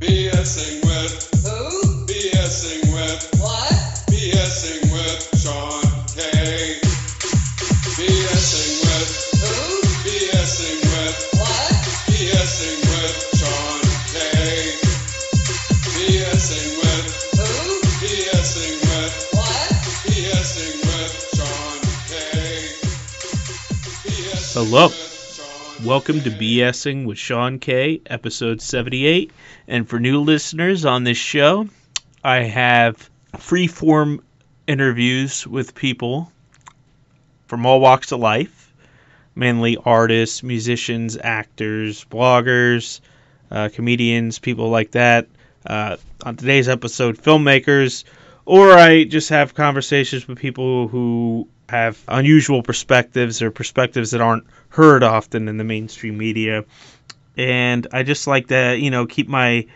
BSing with Who? BSing with What? BSing with Sean K. BSing with Who? BSing with What? BSing with Sean K. BSing with Who? BSing with What? BSing with Sean K. BSing Hello. with Sean Welcome to K. BSing with Sean K, episode 78. And for new listeners on this show, I have free-form interviews with people from all walks of life, mainly artists, musicians, actors, bloggers, comedians, people like that. On today's episode, filmmakers, or I just have conversations with people who have unusual perspectives or perspectives that aren't heard often in the mainstream media. And I just like to, keep my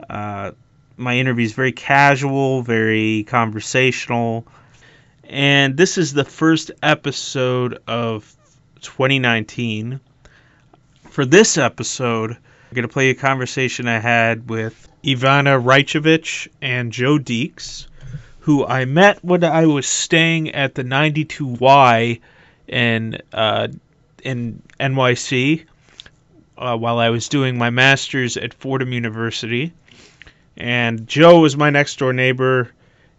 my interviews very casual, very conversational. And this is the first episode of 2019. For this episode, I'm going to play a conversation I had with Ivana Raicevic and Joe Deeks, who I met when I was staying at the 92Y in NYC while I was doing my master's at Fordham University. And Joe was my next door neighbor,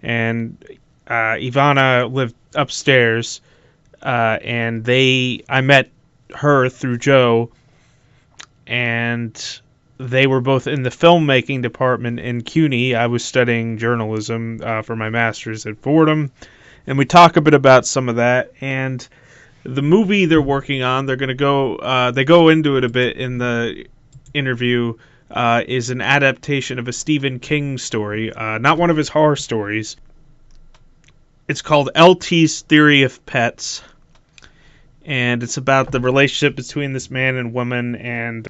and Ivana lived upstairs, and I met her through Joe, and they were both in the filmmaking department in CUNY. I was studying journalism for my master's at Fordham, and we talk a bit about some of that. And the movie they're working on, they go into it a bit in the interview, is an adaptation of a Stephen King story, not one of his horror stories. It's called LT's Theory of Pets, and it's about the relationship between this man and woman and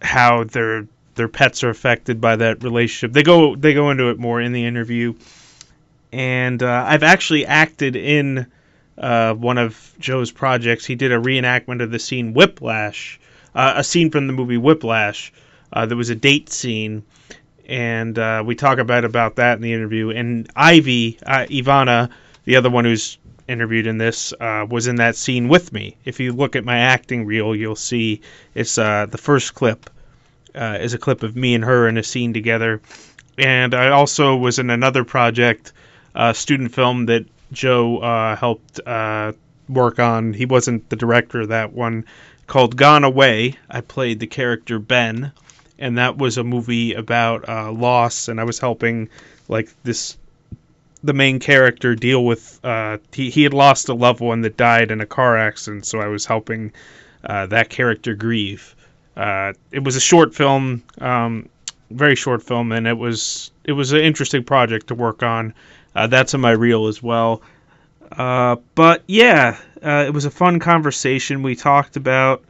how their pets are affected by that relationship. They go into it more in the interview, and I've actually acted in one of Joe's projects. He did a reenactment of the scene Whiplash, a scene from the movie Whiplash. There was a date scene, and we talk about that in the interview. And Ivana, the other one who's interviewed in this, was in that scene with me. If you look at my acting reel, you'll see it's the first clip is a clip of me and her in a scene together. And I also was in another project, student film that Joe helped work on. He wasn't the director of that one, called Gone Away. I played the character Ben, and that was a movie about loss, and I was helping the main character deal with he had lost a loved one that died in a car accident, so I was helping that character grieve. It was a short film, very short film, and it was an interesting project to work on. That's on my reel as well. But yeah, it was a fun conversation. We talked about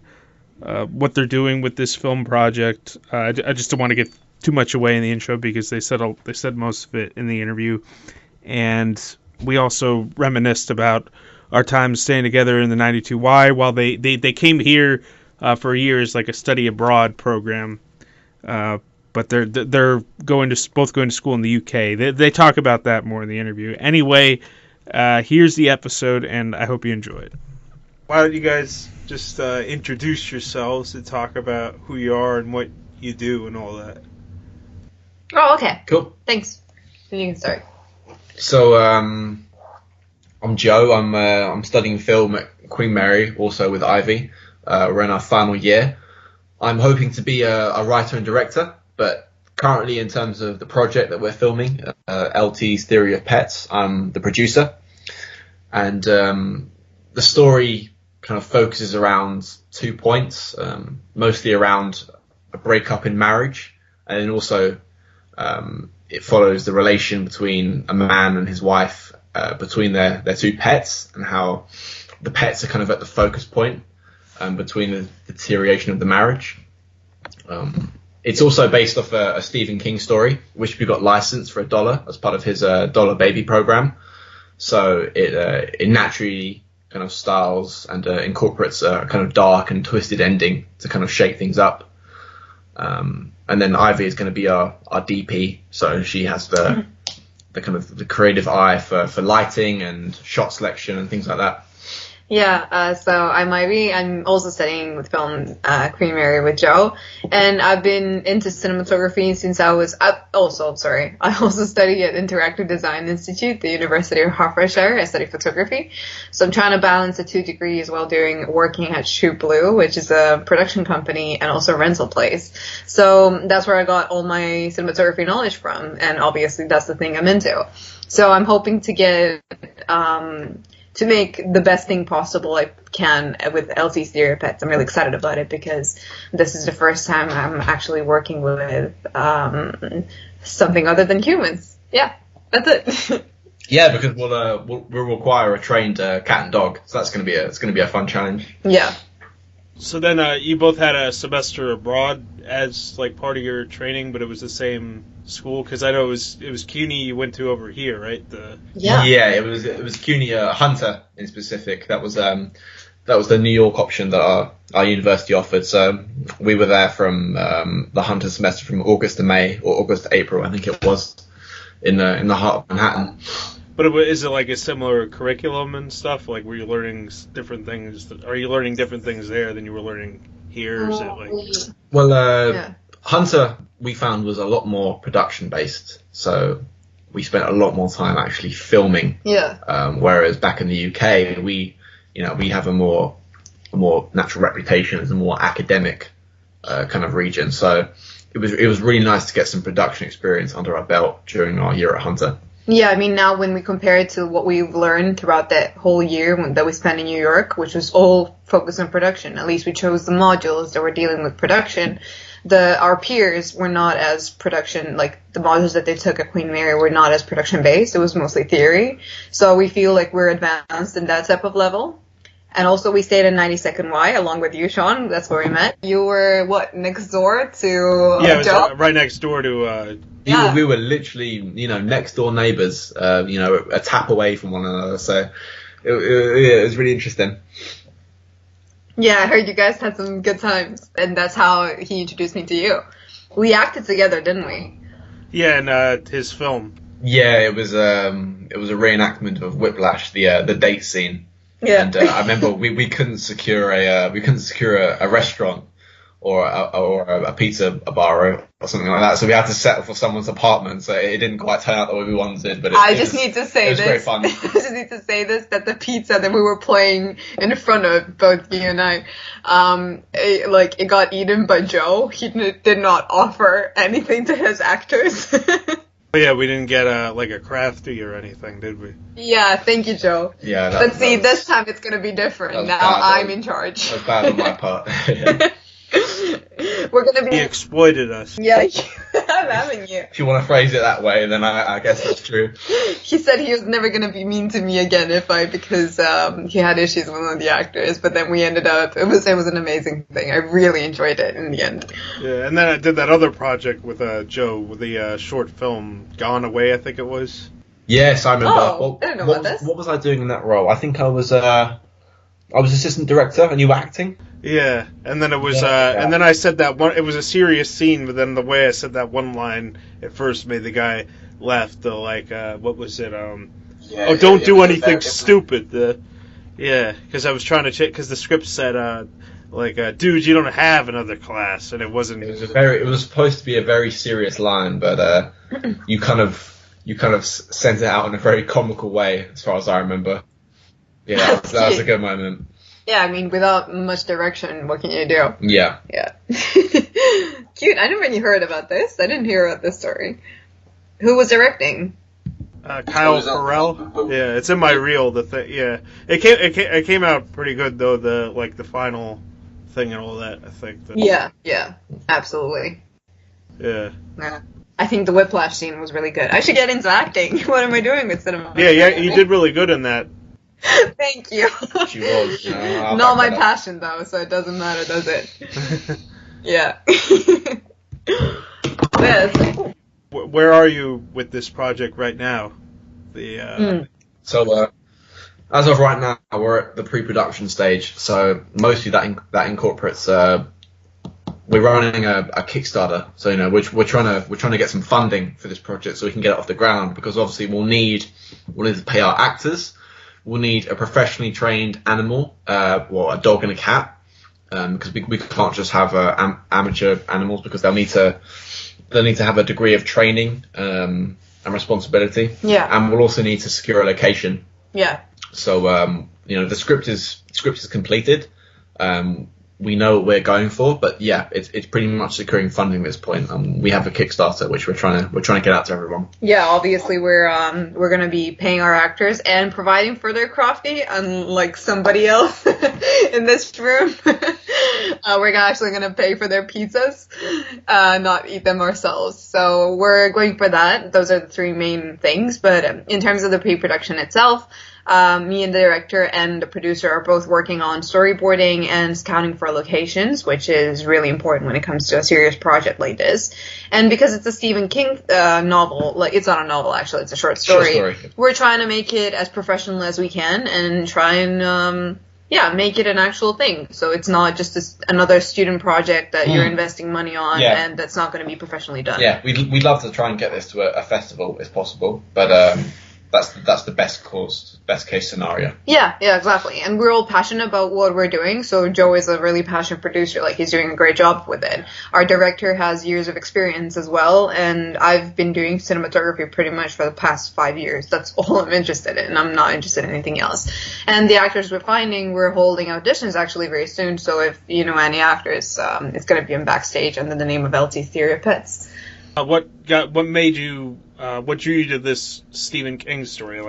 what they're doing with this film project. I just don't want to get too much away in the intro because they said most of it in the interview. And we also reminisced about our time staying together in the 92Y while they came here for a year as like a study abroad program. But they're both going to school in the UK. They talk about that more in the interview. Anyway, here's the episode, and I hope you enjoy it. Why don't you guys just introduce yourselves and talk about who you are and what you do and all that? Oh, okay. Cool. Thanks. Then you can start. So, I'm Joe. I'm studying film at Queen Mary, also with Ivy. We're in our final year. I'm hoping to be a writer and director, but currently in terms of the project that we're filming, LT's Theory of Pets, I'm the producer. And the story kind of focuses around 2 points, mostly around a breakup in marriage, and then also it follows the relation between a man and his wife, between their two pets, and how the pets are kind of at the focus point between the deterioration of the marriage. It's also based off a Stephen King story, which we got licensed for $1 as part of his Dollar Baby program. So it naturally kind of styles and incorporates a kind of dark and twisted ending to kind of shake things up. And And then Ivy is going to be our DP, so she has the kind of the creative eye for lighting and shot selection and things like that. Yeah, so I'm also studying with film Queen Mary with Joe, and I've been into cinematography since I also study at Interactive Design Institute, the University of Hertfordshire. I study photography, so I'm trying to balance the 2 degrees while working at Shoot Blue, which is a production company and also a rental place. So that's where I got all my cinematography knowledge from, and obviously that's the thing I'm into. So I'm hoping to get to make the best thing possible I can with LT Stereo Pets. I'm really excited about it because this is the first time I'm actually working with something other than humans. Yeah, that's it. Yeah, because we'll require a trained cat and dog, so it's going to be a fun challenge. Yeah. So then you both had a semester abroad as like part of your training, but it was the same school, because I know it was CUNY you went to over here, right? Yeah, it was CUNY Hunter in specific. That was the New York option that our university offered. So we were there from the Hunter semester from August to May, or August to April, I think it was, in the heart of Manhattan. But is it like a similar curriculum and stuff? Like, were you learning different things? Are you learning different things there than you were learning here? Is it like... Well, Hunter, we found, was a lot more production based. So we spent a lot more time actually filming. Yeah. Whereas back in the UK, we have a more natural reputation as a more academic kind of region. So it was really nice to get some production experience under our belt during our year at Hunter. Yeah, I mean, now when we compare it to what we've learned throughout that whole year that we spent in New York, which was all focused on production, at least we chose the modules that were dealing with production. Our peers were not as production, like the modules that they took at Queen Mary were not as production based. It was mostly theory. So we feel like we're advanced in that type of level. And also we stayed in 92nd Y along with you, Sean. That's where we met. You were, next door to Yeah, it Joe? was right next door to... We were literally, next door neighbours, a tap away from one another. So it was really interesting. Yeah, I heard you guys had some good times, and that's how he introduced me to you. We acted together, didn't we? Yeah, and his film. Yeah, it was a reenactment of Whiplash, the date scene. Yeah. And I remember we couldn't secure a restaurant or a pizza bar or something like that, so we had to settle for someone's apartment. So it didn't quite turn out the way we wanted, but I just need to say this. Fun. I just need to say this, that the pizza that we were playing in front of, both you and I, it got eaten by Joe. He did not offer anything to his actors. Oh, yeah, we didn't get a crafty or anything, did we? Yeah, thank you, Joe. Yeah. But see, this time it's going to be different. Now I'm in charge. That was bad on my part. Yeah. We're going to be... He exploited us. Yeah, I'm having you. If you want to phrase it that way, then I guess that's true. He said he was never going to be mean to me again because he had issues with one of the actors, but then we ended up, it was an amazing thing. I really enjoyed it in the end. Yeah, and then I did that other project with Joe, with the short film Gone Away, I think it was. Yes, I remember. Oh, I didn't know about this. What was I doing in that role? I think I was assistant director and you were acting. Yeah, and then it was, and then I said that one. It was a serious scene, but then the way I said that one line at first made the guy laugh. What was it? Don't do anything stupid. Yeah, because I was trying to check because the script said, dude, you don't have another class, and it wasn't. It was supposed to be a very serious line, but you kind of sent it out in a very comical way, as far as I remember. Yeah, that was a good moment. Yeah, I mean, without much direction, what can you do? Yeah. Yeah. Cute. I never really heard about this. I didn't hear about this story. Who was directing? Kyle Farrell. Yeah, it's in my reel. Yeah, it came out pretty good though. The final thing and all that. I think. Yeah, absolutely. Yeah. I think the Whiplash scene was really good. I should get into acting. What am I doing with cinema? Yeah, you did really good in that. Thank you. She was. Not my passion though, so it doesn't matter, does it? Yeah. Yes. Where are you with this project right now? So, as of right now, we're at the pre-production stage. So mostly that incorporates. We're we're running a Kickstarter, so we're trying to get some funding for this project so we can get it off the ground, because obviously we'll need to pay our actors, we'll need a professionally trained animal, a dog and a cat, because we can't just have amateur animals, because they'll need to have a degree of training and responsibility. Yeah. And we'll also need to secure a location. Yeah. So the script is completed. We know what we're going for, but yeah, it's pretty much securing funding at this point. We have a Kickstarter which we're trying to get out to everyone. Yeah, obviously we're gonna be paying our actors and providing for their coffee, unlike somebody else in this room. We're actually gonna pay for their pizzas, not eat them ourselves. So we're going for that. Those are the three main things. But in terms of the pre-production itself, me and the director and the producer are both working on storyboarding and scouting for locations, which is really important when it comes to a serious project like this. And because it's a Stephen King novel, like it's not a novel actually, it's a short story. We're trying to make it as professional as we can and try and make it an actual thing. So it's not just another student project that you're investing money on and that's not going to be professionally done. Yeah, we'd love to try and get this to a festival if possible, but that's the best case scenario. Yeah, exactly. And we're all passionate about what we're doing. So Joe is a really passionate producer. Like, he's doing a great job with it. Our director has years of experience as well. And I've been doing cinematography pretty much for the past 5 years. That's all I'm interested in. I'm not interested in anything else. And the actors we're holding auditions actually very soon. So if you know any actors, it's going to be in backstage under the name of LT Theory of Pets. What drew you to this Stephen King story?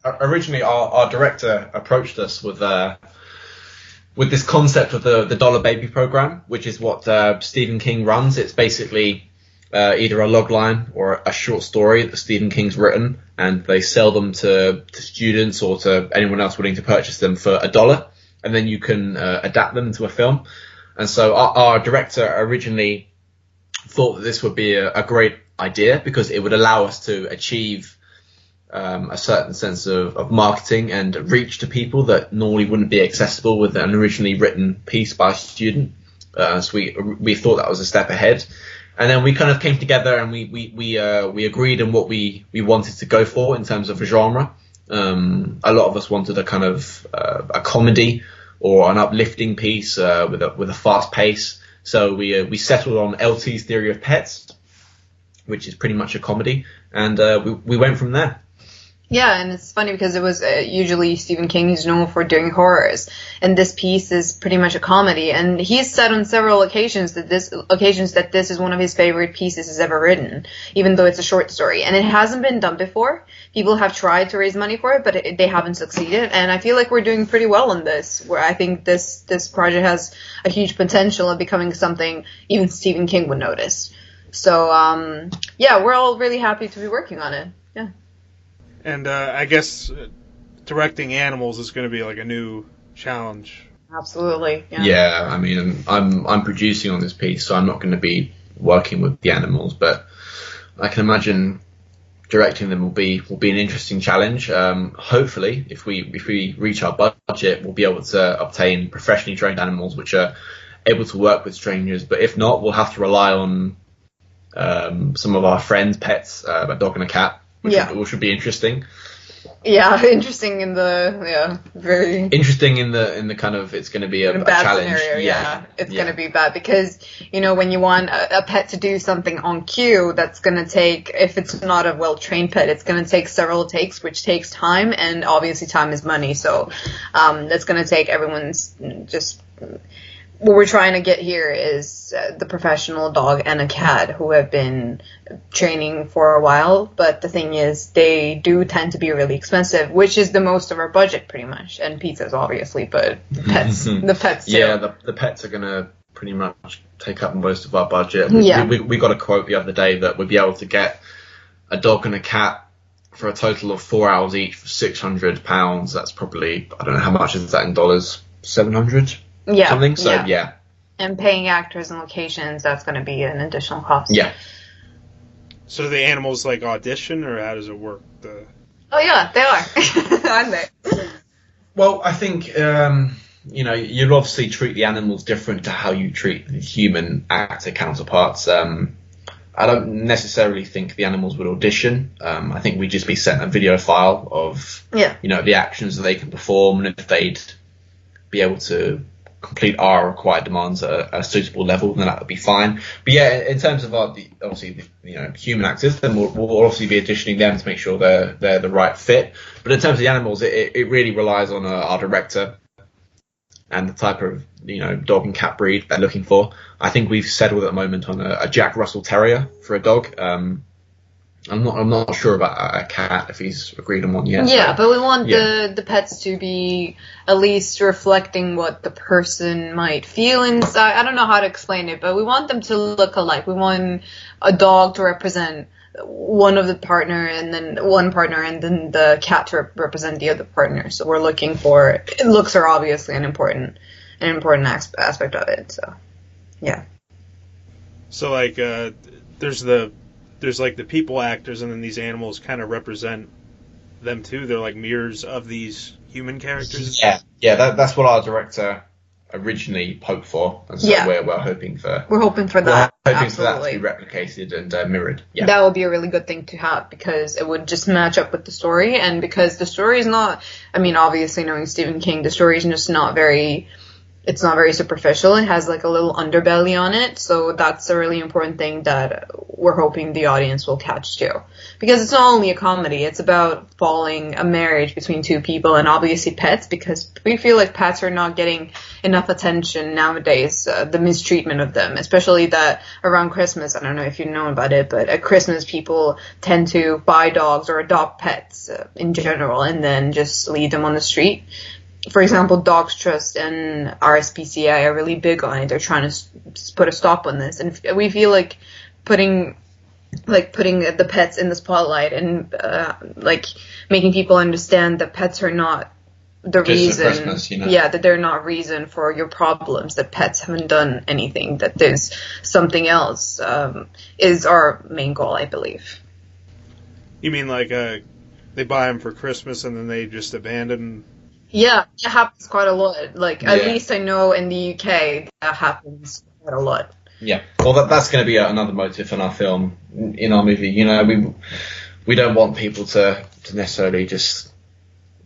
Originally our director approached us with this concept of the Dollar Baby program, which is what Stephen King runs. It's basically either a logline or a short story that Stephen King's written, and they sell them to students or to anyone else willing to purchase them for $1, and then you can adapt them into a film. And so our director originally thought that this would be a great idea, because it would allow us to achieve a certain sense of marketing and reach to people that normally wouldn't be accessible with an originally written piece by a student. So we thought that was a step ahead, and then we kind of came together and we agreed on what we wanted to go for in terms of a genre. A lot of us wanted a kind of a comedy or an uplifting piece with a fast pace. So we settled on LT's Theory of Pets, which is pretty much a comedy, and we went from there. Yeah, and it's funny because it was usually Stephen King is known for doing horrors, and this piece is pretty much a comedy. And he's said on several occasions that this is one of his favorite pieces he's ever written, even though it's a short story. And it hasn't been done before. People have tried to raise money for it, but they haven't succeeded. And I feel like we're doing pretty well on this, where I think this project has a huge potential of becoming something even Stephen King would notice. So, we're all really happy to be working on it. Yeah. And I guess directing animals is going to be like a new challenge. Absolutely. Yeah, I mean, I'm producing on this piece, so I'm not going to be working with the animals, but I can imagine directing them will be an interesting challenge. Hopefully, if we reach our budget, we'll be able to obtain professionally trained animals which are able to work with strangers. But if not, we'll have to rely on some of our friends' pets, a dog and a cat, which would be interesting. Yeah, interesting in the very interesting in the kind of, it's going to be a bad challenge. Scenario. It's going to be bad because when you want a pet to do something on cue, that's going to take, if it's not a well trained pet, it's going to take several takes, which takes time, and obviously time is money. So that's going to take everyone's just. What we're trying to get here is the professional dog and a cat who have been training for a while. But the thing is, they do tend to be really expensive, which is the most of our budget pretty much. And pizzas, obviously, but the pets too. Yeah, the pets are going to pretty much take up most of our budget. Yeah. We got a quote the other day that we'd be able to get a dog and a cat for a total of 4 hours each for £600. That's probably, I don't know how much is that in dollars, 700? Yeah. Something. So yeah. And paying actors and locations, that's going to be an additional cost. Yeah. So do the animals like audition, or how does it work? Oh yeah, they are. Aren't they? Well, I think you'd obviously treat the animals different to how you treat the human actor counterparts. I don't necessarily think the animals would audition. I think we'd just be sent a video file of, the actions that they can perform, and if they'd be able to complete our required demands at a suitable level, then that would be fine. But yeah, in terms of human actors, then we'll obviously be auditioning them to make sure they're the right fit. But in terms of the animals, it really relies on our director and the type of dog and cat breed they're looking for. I think we've settled at the moment on a Jack Russell Terrier for a dog. I'm not sure about a cat, if he's agreed on one yet. Yeah, but we want the pets to be at least reflecting what the person might feel inside. I don't know how to explain it, but we want them to look alike. We want a dog to represent one of the partner, and then the cat to represent the other partner. So we're looking for, looks are obviously an important aspect of it. So, yeah. So there's like the people actors, and then these animals kind of represent them too. They're like mirrors of these human characters. Yeah, that's what our director originally hoped for, and so we're hoping for. We're hoping for that. We're hoping for that to be replicated and mirrored. Yeah, that would be a really good thing to have, because it would just match up with the story, and because the story is not. I mean, obviously, knowing Stephen King, the story is just not very. It's not very superficial. It has like a little underbelly on it. So that's a really important thing that we're hoping the audience will catch too. Because it's not only a comedy. It's about following a marriage between two people, and obviously pets, because we feel like pets are not getting enough attention nowadays. The mistreatment of them, especially that around Christmas. I don't know if you know about it, but at Christmas people tend to buy dogs or adopt pets in general, and then just leave them on the street. For example, Dogs Trust and RSPCA are really big on it. They're trying to put a stop on this, and we feel like putting the pets in the spotlight and making people understand that pets are not the just reason. Christmas, that they're not reason for your problems. That pets haven't done anything. That there's something else. Is our main goal, I believe. You mean like they buy them for Christmas and then they just abandon? Yeah, it happens quite a lot. At least I know in the UK that happens quite a lot. Yeah, well, that's going to be another motive in our film, in our movie. We don't want people to necessarily just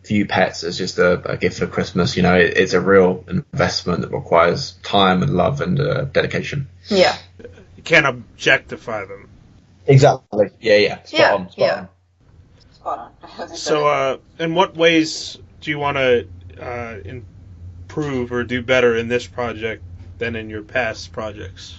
view pets as just a gift for Christmas. It's a real investment that requires time and love and dedication. Yeah. You can't objectify them. Exactly. Yeah. Spot on. Spot on. So, in what ways do you want to improve or do better in this project than in your past projects?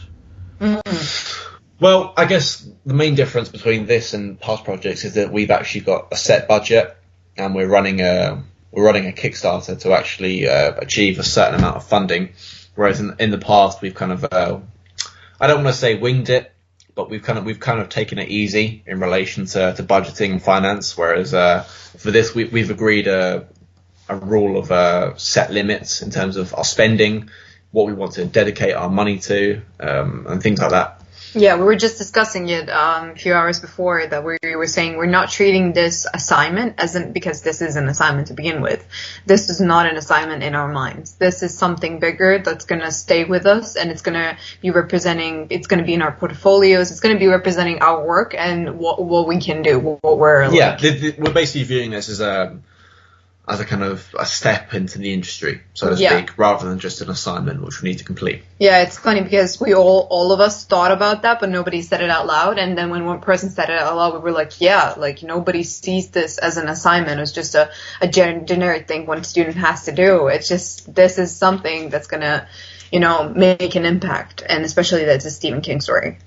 Mm-hmm. Well, I guess the main difference between this and past projects is that we've actually got a set budget, and we're running a Kickstarter to actually achieve a certain amount of funding. Whereas in the past we've kind of I don't want to say winged it, but we've kind of taken it easy in relation to budgeting and finance. Whereas for this we've agreed a rule of set limits in terms of our spending, what we want to dedicate our money to, and things like that. Yeah, we were just discussing it a few hours before, that we were saying we're not treating this assignment because this is an assignment to begin with. This is not an assignment in our minds. This is something bigger that's going to stay with us, and it's going to be it's going to be in our portfolios. It's going to be representing our work and what we can do, what we're like. Yeah, we're basically viewing this as a kind of a step into the industry, so to speak, rather than just an assignment which we need to complete. Yeah, it's funny because we all of us thought about that, but nobody said it out loud. And then when one person said it out loud, we were like, nobody sees this as an assignment. It's just a generic thing one student has to do. It's just, this is something that's going to, make an impact. And especially that's a Stephen King story.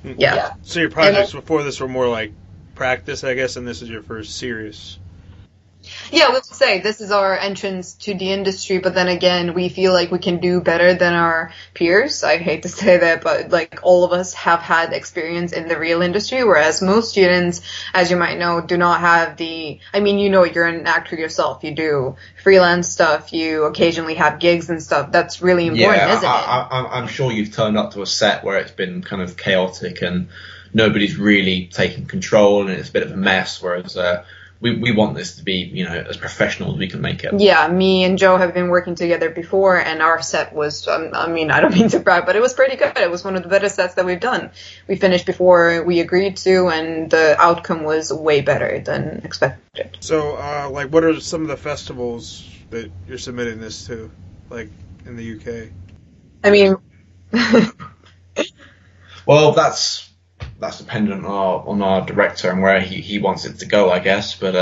Yeah. So your projects before this were more like practice, I guess, and this is your first serious. Yeah, we'll say this is our entrance to the industry, but then again, we feel like we can do better than our peers. I hate to say that, but all of us have had experience in the real industry, whereas most students, as you might know, do not have you're an actor yourself. You do freelance stuff. You occasionally have gigs and stuff. That's really important, isn't it? I'm sure you've turned up to a set where it's been kind of chaotic and nobody's really taking control and it's a bit of a mess, whereas we want this to be, you know, as professional as we can make it. Yeah, me and Joe have been working together before, and our set was, I mean, I don't mean to brag, but it was pretty good. It was one of the better sets that we've done. We finished before we agreed to, and the outcome was way better than expected. So, like, what are some of the festivals that you're submitting this to, like, in the UK? I mean... Well, that's dependent on our director and where he wants it to go, I guess. But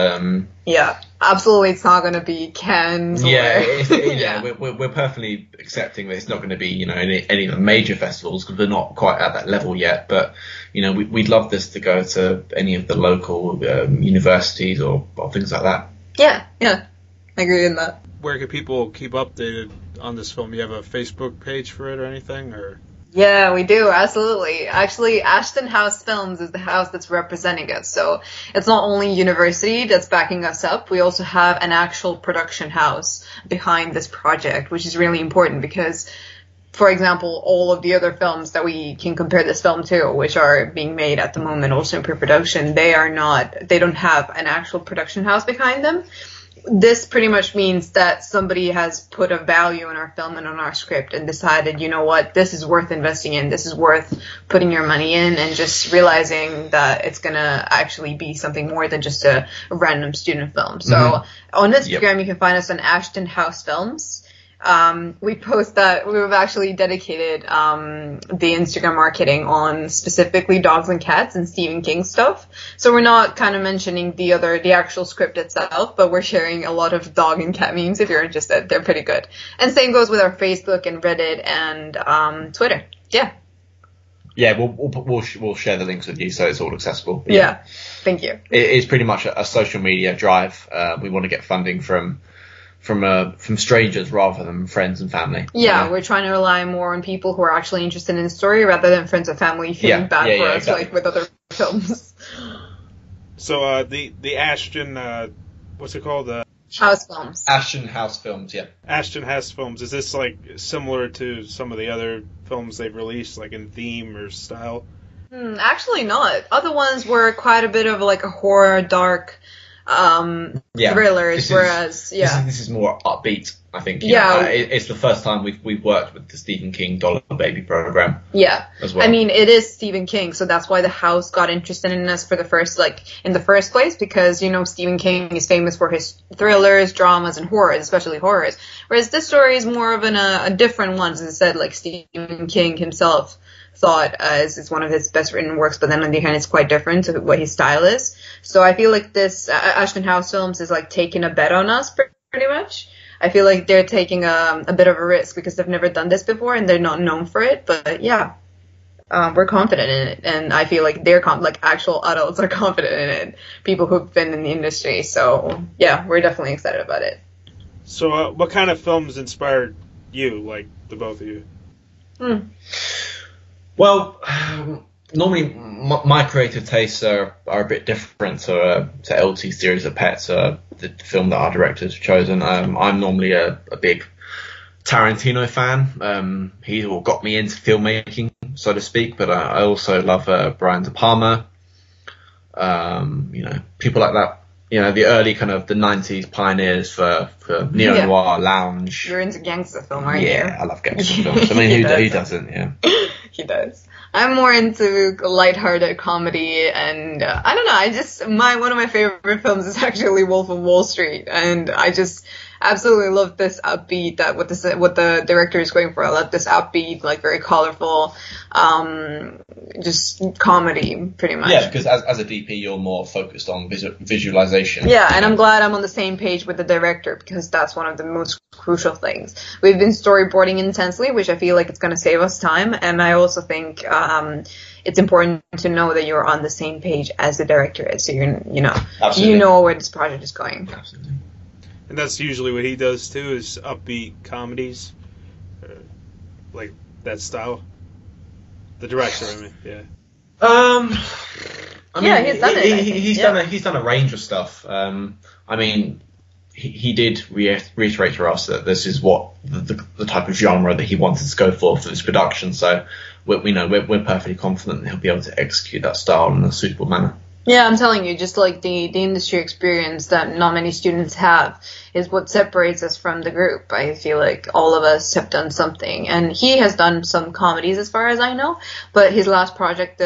yeah, absolutely, it's not going to be Cannes. Yeah, we're perfectly accepting that it's not going to be, you know, any of the major festivals because we're not quite at that level yet. But you know, we'd love this to go to any of the local universities or things like that. Yeah, I agree with that. Where can people keep updated on this film? You have a Facebook page for it or anything, or? Yeah, we do, absolutely. Actually, Ashton House Films is the house that's representing us. So it's not only university that's backing us up, we also have an actual production house behind this project, which is really important because, for example, all of the other films that we can compare this film to, which are being made at the moment also in pre-production, they don't have an actual production house behind them. This pretty much means that somebody has put a value in our film and on our script and decided, you know what, this is worth investing in, this is worth putting your money in, and just realizing that it's going to actually be something more than just a random student film. So on Instagram, you can find us on Ashton House Films. We post that we've actually dedicated the Instagram marketing on specifically dogs and cats and Stephen King stuff. So we're not kind of mentioning the actual script itself, but we're sharing a lot of dog and cat memes if you're interested. They're pretty good. And same goes with our Facebook and Reddit and Twitter. Yeah. Yeah, we'll share the links with you so it's all accessible. But yeah, thank you. It is pretty much a social media drive. We want to get funding from strangers rather than friends and family. Yeah, we're trying to rely more on people who are actually interested in the story rather than friends and family feeling bad for us, exactly. Like with other films. So the Ashton, what's it called? House Films. Ashton House Films, yeah. Ashton House Films. Is this like similar to some of the other films they've released, like in theme or style? Actually not. Other ones were quite a bit of like a horror, dark thrillers, this is more upbeat, I think. It's the first time we've worked with the Stephen King Dollar Baby program. Yeah, as well. I mean, it is Stephen King, so that's why the house got interested in us in the first place, because, you know, Stephen King is famous for his thrillers, dramas, and horrors, especially horrors. Whereas this story is more of a different one, as I said, like Stephen King himself thought is one of his best written works, but then on the other hand, it's quite different to what his style is. So I feel like this Ashton House Films is like taking a bet on us pretty much. I feel like they're taking a bit of a risk because they've never done this before and they're not known for it. But yeah, we're confident in it, and I feel like they're actual adults are confident in it. People who've been in the industry. So yeah, we're definitely excited about it. So what kind of films inspired you, like the both of you? Well, normally my creative tastes are a bit different to LT's Series of Pets, the film that our director's chosen. I'm normally a big Tarantino fan. He got me into filmmaking, so to speak, but I also love Brian De Palma. You know, people like that. You know, the early kind of the 90s pioneers for neo-noir, lounge. You're into gangster film, aren't you? Yeah, I love gangster films. I mean, who doesn't, yeah. He does. I'm more into lighthearted comedy, and I don't know. One of my favorite films is actually Wolf of Wall Street, and I just absolutely love this upbeat what the director is going for. I love this upbeat, like very colorful, just comedy, pretty much. Yeah, because as a DP, you're more focused on visualization. Yeah, and I'm glad I'm on the same page with the director because that's one of the most crucial things. We've been storyboarding intensely, which I feel like it's going to save us time, and I also think it's important to know that you're on the same page as the director is, so you know where this project is going. Absolutely. And that's usually what he does too, is upbeat comedies, like that style. The director, I mean, yeah. I mean, he's done it. He's done a range of stuff. I mean, he did reiterate to us that this is what the type of genre that he wanted to go for this production. So we're perfectly confident that he'll be able to execute that style in a suitable manner. Yeah, I'm telling you, just like the industry experience that not many students have is what separates us from the group. I feel like all of us have done something, and he has done some comedies as far as I know, but his last project,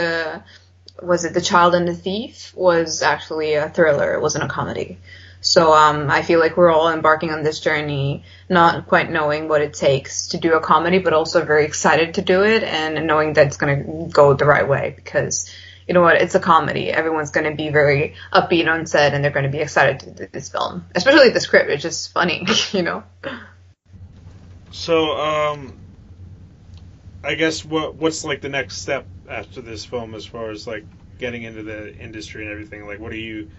was it The Child and the Thief, was actually a thriller. It wasn't a comedy. So I feel like we're all embarking on this journey, not quite knowing what it takes to do a comedy, but also very excited to do it and knowing that it's going to go the right way because you know what, it's a comedy. Everyone's going to be very upbeat on set and they're going to be excited to do this film. Especially the script, it's just funny, you know? So, I guess what's like the next step after this film as far as like getting into the industry and everything? Like, what do you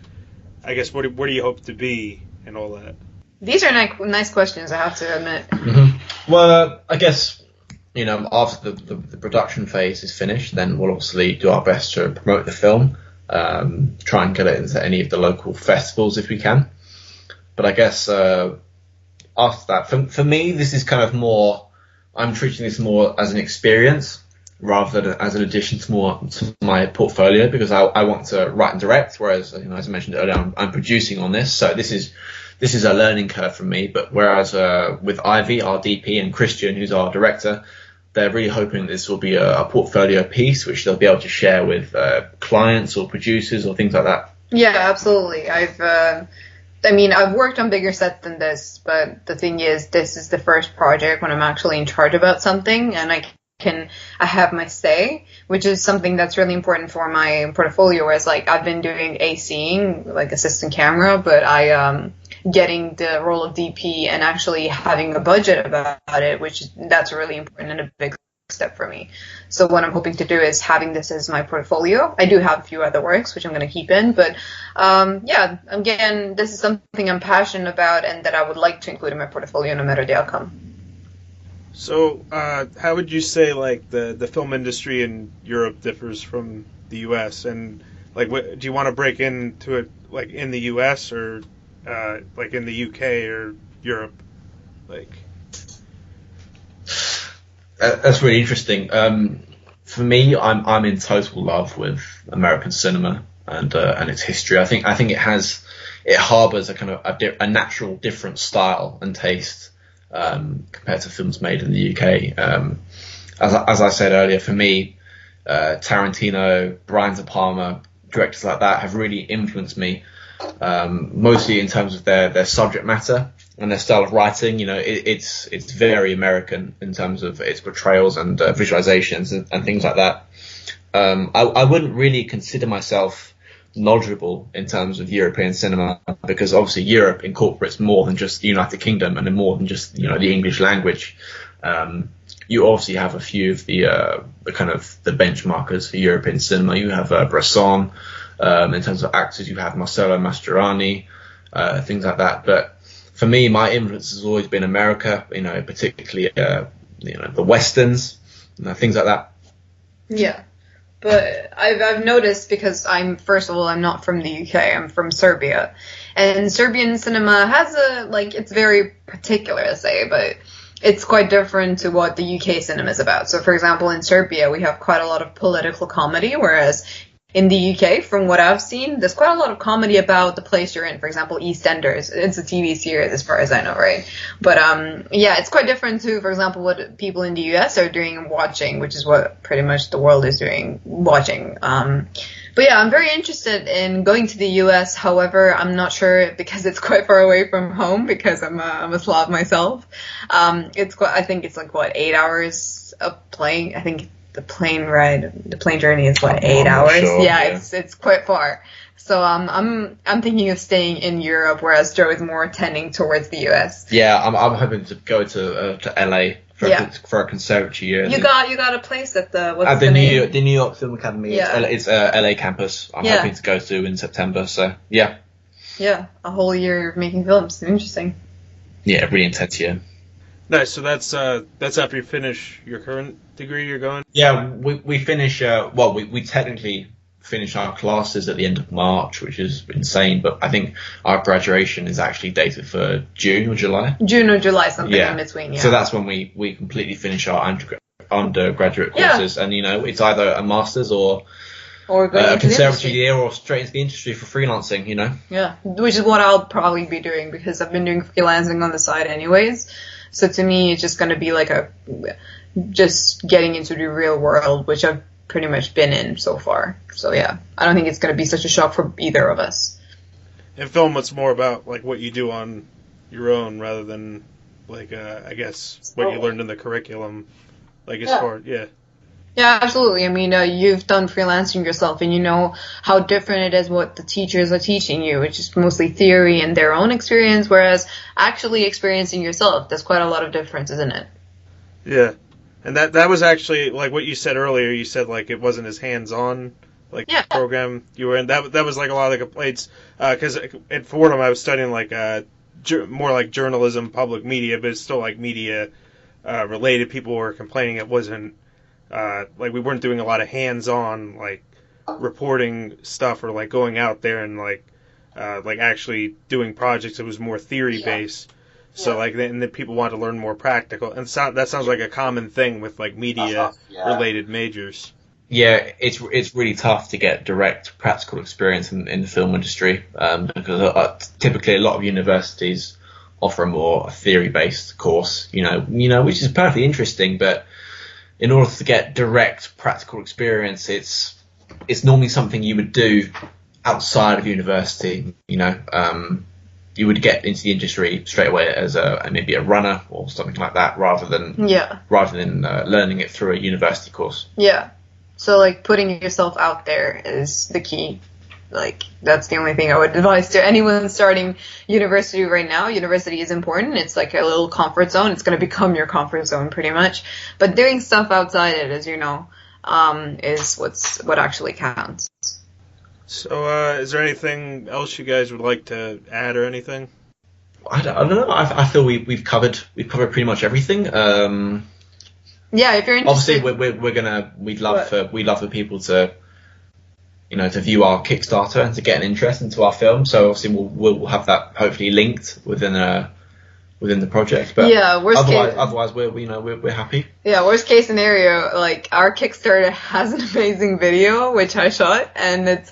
hope to be and all that? These are nice questions, I have to admit. Mm-hmm. Well, I guess, you know, after the production phase is finished, then we'll obviously do our best to promote the film, try and get it into any of the local festivals if we can. But I guess after that, for me, this is kind of more, I'm treating this more as an experience rather than as an addition to my portfolio because I want to write and direct, whereas, you know, as I mentioned earlier, I'm producing on this, so this is a learning curve for me. But whereas with Ivy, our DP, and Christian, who's our director, they're really hoping this will be a portfolio piece which they'll be able to share with clients or producers or things like that. Yeah, absolutely. I've worked on bigger sets than this, but the thing is, this is the first project when I'm actually in charge about something, and I have my say, which is something that's really important for my portfolio. Whereas, like, I've been doing ACing, like assistant camera, but getting the role of DP and actually having a budget about it, that's really important and a big step for me. So what I'm hoping to do is having this as my portfolio. I do have a few other works which I'm going to keep in, but again, this is something I'm passionate about and that I would like to include in my portfolio no matter the outcome. So how would you say like the film industry in Europe differs from the US, and like do you want to break into it like in the US or like in the UK or Europe? Like that's really interesting. For me, I'm in total love with American cinema and its history. I think it harbors a kind of a natural different style and taste compared to films made in the UK. As I said earlier, for me, Tarantino, Brian De Palma, directors like that have really influenced me. Mostly in terms of their subject matter and their style of writing. You know, it's very American in terms of its portrayals and visualizations and things like that. I wouldn't really consider myself knowledgeable in terms of European cinema because obviously Europe incorporates more than just the United Kingdom and more than just, you know, the English language. You obviously have a few of the kind of the benchmarkers for European cinema. You have Bresson. In terms of actors, you have Marcello Mastroianni, things like that. But for me, my influence has always been America, you know, particularly, the Westerns, things like that. Yeah. But I've noticed because first of all, I'm not from the UK, I'm from Serbia. And Serbian cinema has it's very particular to say, but it's quite different to what the UK cinema is about. So for example, in Serbia, we have quite a lot of political comedy, whereas in the UK, from what I've seen, there's quite a lot of comedy about the place you're in. For example, EastEnders. It's a TV series as far as I know, right? But it's quite different to, for example, what people in the US are doing and watching, which is what pretty much the world is doing, watching. But yeah, I'm very interested in going to the US. However, I'm not sure because it's quite far away from home because I'm a Slav myself. I think it's 8 hours of plane. I think the plane journey is 8 hours. Sure, yeah, it's quite far. So I'm thinking of staying in Europe, whereas Joe is more tending towards the US. Yeah, I'm hoping to go to LA for a conservatory year. You got a place at the New York Film Academy. Yeah. It's LA campus. I'm hoping to go to in September. So yeah. Yeah, a whole year of making films. Interesting. Yeah, really intense year. Nice. So that's after you finish your current degree you're going? Yeah, we finish. We technically finish our classes at the end of March, which is insane. But I think our graduation is actually dated for June or July. June or July, something in between. Yeah. So that's when we completely finish our undergraduate courses, and it's either a master's or Or going a into the conservatory industry. year or straight into the industry for freelancing, you know. Yeah, which is what I'll probably be doing because I've been doing freelancing on the side anyways. So to me, it's just going to be like just getting into the real world, which I've pretty much been in so far. So yeah, I don't think it's going to be such a shock for either of us. In film, it's more about like what you do on your own rather than like I guess what you learned in the curriculum. Like as far Yeah, absolutely. I mean, you've done freelancing yourself, and you know how different it is what the teachers are teaching you, which is mostly theory and their own experience, whereas actually experiencing yourself, there's quite a lot of difference, isn't it? Yeah. And that was actually like what you said earlier. You said like it wasn't as hands-on program you were in. That was like a lot of the complaints because at Fordham I was studying like more like journalism, public media, but it's still like media related. People were complaining it wasn't like we weren't doing a lot of hands-on like reporting stuff or like going out there and like actually doing projects. It was more theory-based. So like, and then people want to learn more practical, and that sounds like a common thing with like media-related majors. Yeah, it's really tough to get direct practical experience in the film industry because typically a lot of universities offer a more theory-based course, you know, which is perfectly interesting, but in order to get direct practical experience, it's normally something you would do outside of university, you know. You would get into the industry straight away as maybe a runner or something like that, rather than learning it through a university course. Yeah. So like putting yourself out there is the key. Like that's the only thing I would advise to anyone starting university right now. University is important. It's like a little comfort zone. It's going to become your comfort zone pretty much. But doing stuff outside it, as you know, is what actually counts. So, is there anything else you guys would like to add or anything? I don't know. I feel we've covered pretty much everything. Yeah, if you're interested, obviously we'd love for people to, you know, to view our Kickstarter and to get an interest into our film. So obviously we'll have that hopefully linked within the project. But yeah, otherwise we're happy. Yeah, worst case scenario, like our Kickstarter has an amazing video which I shot, and it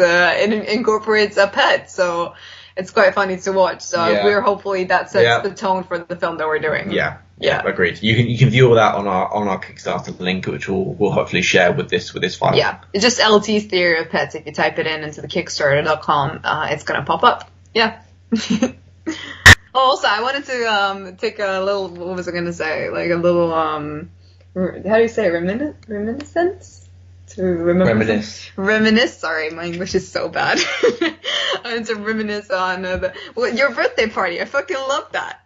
incorporates a pet, so it's quite funny to watch. So we're hopefully that sets the tone for the film that we're doing. Yeah, agreed. You can view all that on our Kickstarter link, which we'll hopefully share with this file. Yeah, it's just LT's Theory of Pets. If you type it into the Kickstarter.com, it's gonna pop up. Yeah. Also, I wanted to take a little. What was I gonna say? Like a little how do you say reminiscence? To Reminisce. Reminisce. Sorry, my English is so bad. I wanted to reminisce on your birthday party. I fucking love that.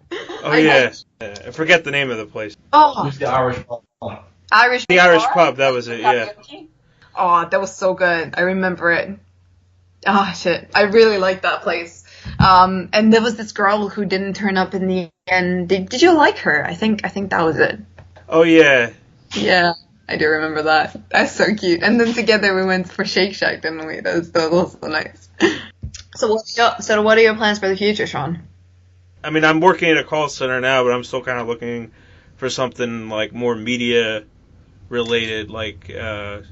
Oh yeah, I forget the name of the place. Oh, Who's the Irish pub? The Irish pub. That was it. Yeah. Oh, that was so good. I remember it. Oh shit, I really liked that place. And there was this girl who didn't turn up in the end. Did you like her? I think that was it. Oh yeah. Yeah, I do remember that. That's so cute. And then together we went for Shake Shack, didn't we? That was so nice. So what are your plans for the future, Sean? I mean, I'm working at a call center now, but I'm still kind of looking for something like more media related, like in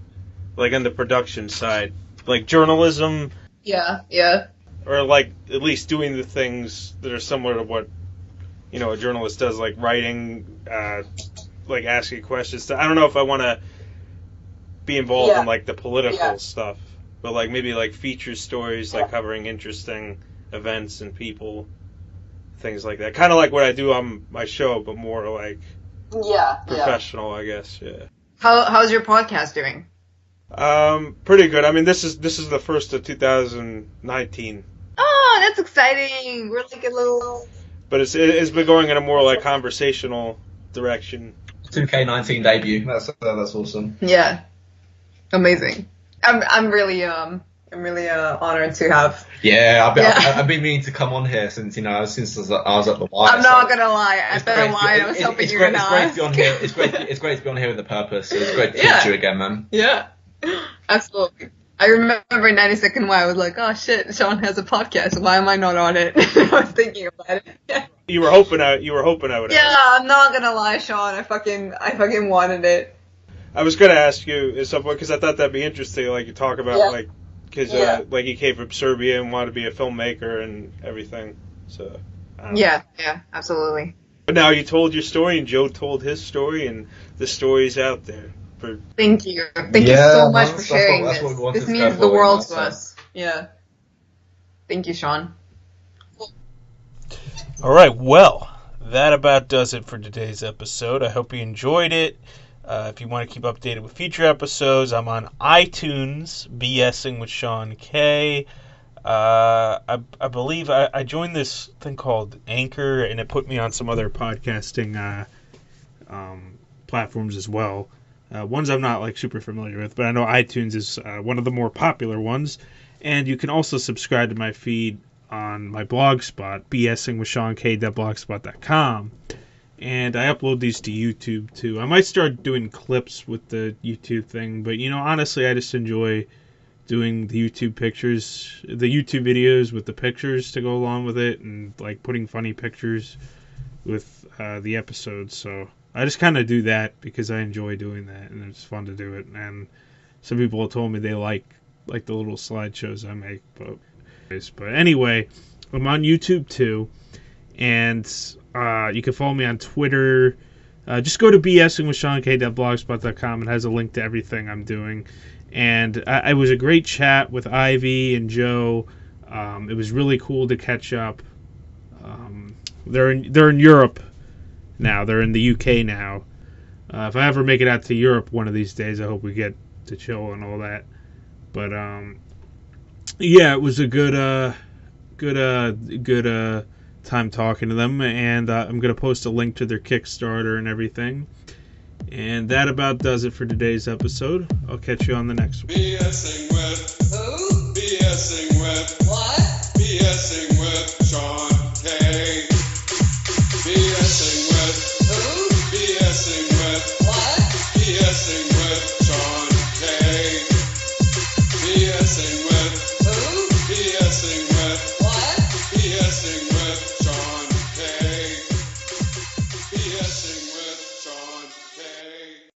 the production side, like journalism. Yeah. Or like at least doing the things that are similar to what, you know, a journalist does, like writing, like asking questions. I don't know if I want to be involved in like the political stuff, but like maybe like feature stories, like covering interesting events and people, things like that. Kind of like what I do on my show, but more like professional, I guess. Yeah. How's your podcast doing? Pretty good. I mean, this is the first of 2019. Oh, that's exciting. We're like a little. But it's been going in a more like conversational direction. 2K19 debut. That's awesome. Yeah, amazing. I'm really honored to have. Yeah, I've been meaning to come on here since I was at the wire. I'm not gonna lie. I was hoping you were gonna ask. It's great to be on here with a purpose. So it's great to talk to you again, man. Yeah, absolutely. I remember 90 Second Why I was like, oh shit, Sean has a podcast. Why am I not on it? I was thinking about it. You were hoping I would. Yeah, I'm not gonna lie, Sean. I fucking wanted it. I was going to ask you at some point, because I thought that'd be interesting, like, you talk about, like, because, like, he came from Serbia and wanted to be a filmmaker and everything, so... Yeah, absolutely. But now you told your story, and Joe told his story, and the story's out there. Thank you. Thank you so much for sharing this. This means the world to us. Yeah. Thank you, Sean. All right, well, that about does it for today's episode. I hope you enjoyed it. If you want to keep updated with future episodes, I'm on iTunes, BSing with Sean K. I believe I joined this thing called Anchor, and it put me on some other podcasting platforms as well. Ones I'm not like super familiar with, but I know iTunes is one of the more popular ones. And you can also subscribe to my feed on my blog spot, bsingwithseank.blogspot.com. And I upload these to YouTube too. I might start doing clips with the YouTube thing, but honestly, I just enjoy doing the YouTube videos with the pictures to go along with it, and like putting funny pictures with the episodes. So I just kind of do that because I enjoy doing that, and it's fun to do it. And some people have told me they like the little slideshows I make. But anyway, I'm on YouTube too, and you can follow me on Twitter. Just go to bsingwithseank.blogspot.com. It has a link to everything I'm doing. And it was a great chat with Ivy and Joe. It was really cool to catch up. They're in Europe now. They're in the UK now. If I ever make it out to Europe one of these days, I hope we get to chill and all that. But yeah, it was a good time talking to them. And I'm gonna post a link to their Kickstarter and everything. And that about does it for today's episode. I'll catch you on the next one. BSing with Who? BSing with What? BSing with Sean K. BSing with Who? BSing with What? BSing with Sean K. BSing with Who? BSing with What? BSing with Sean K. BSing